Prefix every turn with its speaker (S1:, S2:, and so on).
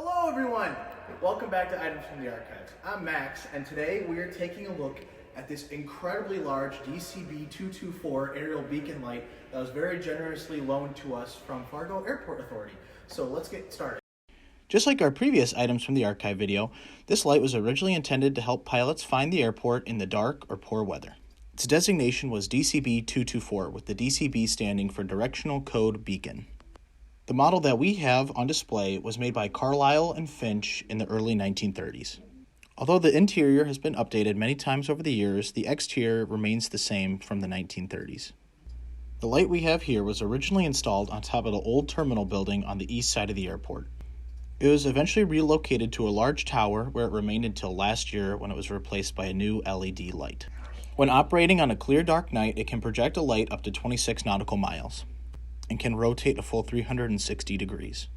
S1: Hello everyone! Welcome back to Items from the Archives. I'm Max, and today we are taking a look at this incredibly large DCB-224 aerial beacon light that was very generously loaned to us from Fargo Airport Authority. So let's get started.
S2: Just like our previous Items from the Archive video, this light was originally intended to help pilots find the airport in the dark or poor weather. Its designation was DCB-224, with the DCB standing for Directional Code Beacon. The model that we have on display was made by Carlisle and Finch in the early 1930s. Although the interior has been updated many times over the years, the exterior remains the same from the 1930s. The light we have here was originally installed on top of the old terminal building on the east side of the airport. It was eventually relocated to a large tower where it remained until last year when it was replaced by a new LED light. When operating on a clear dark night, it can project a light up to 26 nautical miles and can rotate a full 360 degrees.